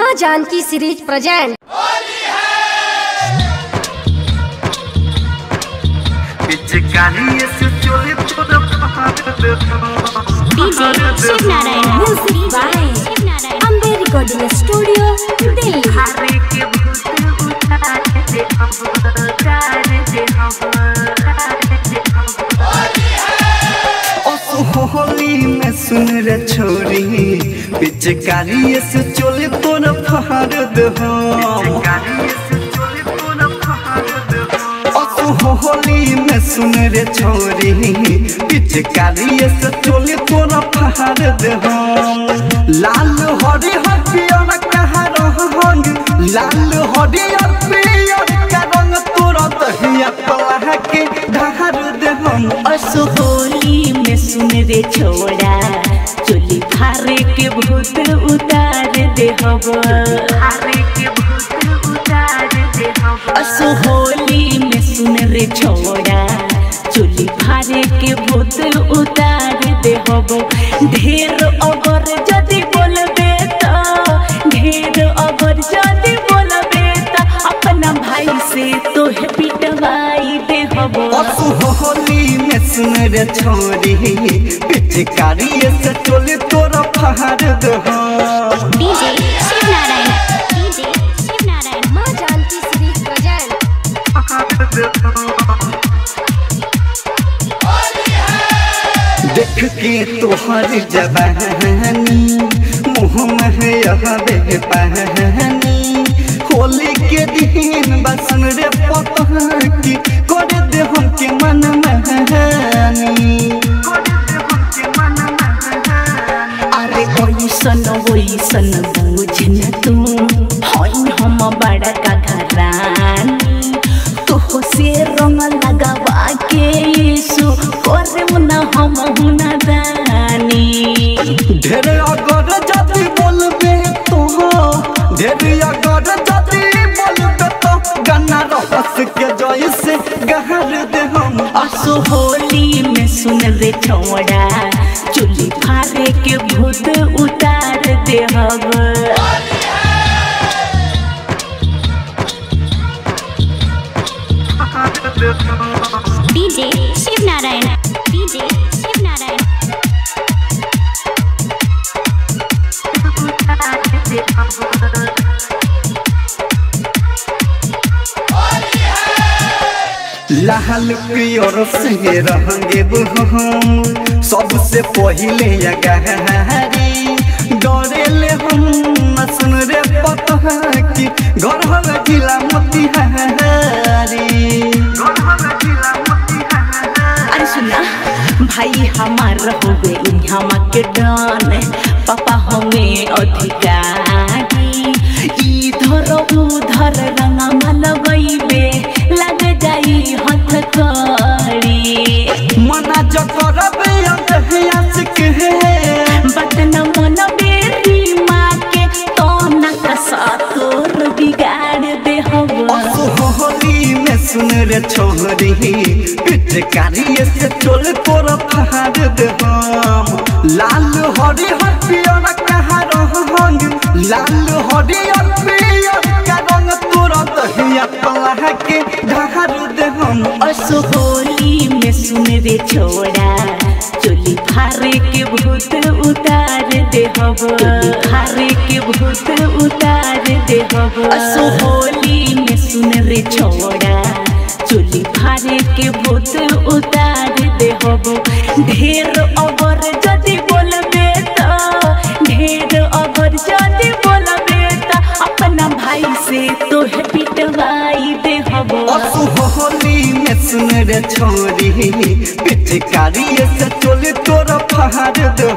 माँ Janaki series present. Ambe recording studio Delhi. Holi में सुन रे छोरी पिचकारी से चोले तोर फहार दे होली में सुन रे छोरी पिचकारी से चोले तोर फहार दे लाल हरी हरियर कहा रंग लाल हरियर पियर का रंग तोर दहिया पला के ढार दे हम असो होली में सुन रे छोड़ा चोली फारे के भूत उतार दे असो होली में सुन रे छोड़ा चोली फारे के भूत उतार दे ढेर अगर जदि बोलबे तो ढेर अगर जदि बोलबे तो अपना भाई से तो है पिटवाई दे होली में सुन रे छोरी पिचकारी से चोले तोरा फहार दे डीजे शिवनारायण माँ जानकी सीरीज प्रेजेंट। देख के तोहर जवानी मुँह में यह बेपहनी होली के दिन बसन रे पता की कर दे हम के मन महनी अरे ओइसन बुझ न तू हई हम बड़ा का घरानी तो से रंग लगावा के यीशु करे न हम हुना दानी ढेर अगर जति बोलबे तो ढेर अगर जति बोलबे तो गन्ना रस के जय से गहर दे हम असो होली में सुन रे छोड़ा चुली फारे के भूत उतार दे डीजे शिवनारायण लाल पियर से रहेंगे हम सबसे पहले अगहरी डरेले हम सुन रे पता कि घर हवे जिला मोतिहारी। अरे सुना भाई हमार होवे हम के डन पापा हमें अधिकारी इधर उधर रंगा लगइबे लग जाई हथ कड़ी मना जो करबे अंतहियास के बटन मन बेरी माँ के तो न कसा तोर बिगाड़ दे होली में सुन रे छोरी पिचकारी से चोल तोर फहार दे लाल हरी हरियर कहा रंग लाल हरियर पियर का रंग तोर दहिया पला के ढार दे हम असो होली में सुन रे छोड़ा चोली फारे के भूत उतार दे फारे के भूत उतार दे असो होली में सुन रे छोड़ा चोली फारे के भूत उतार दे ढेर अगर जदि बोलबे तो ढेर अगर जदि बोलबे तो अपना भाई से तो है पिटवाई दे होली में सुन रे छोरी पिचकारी से चोले तोरा फहार दे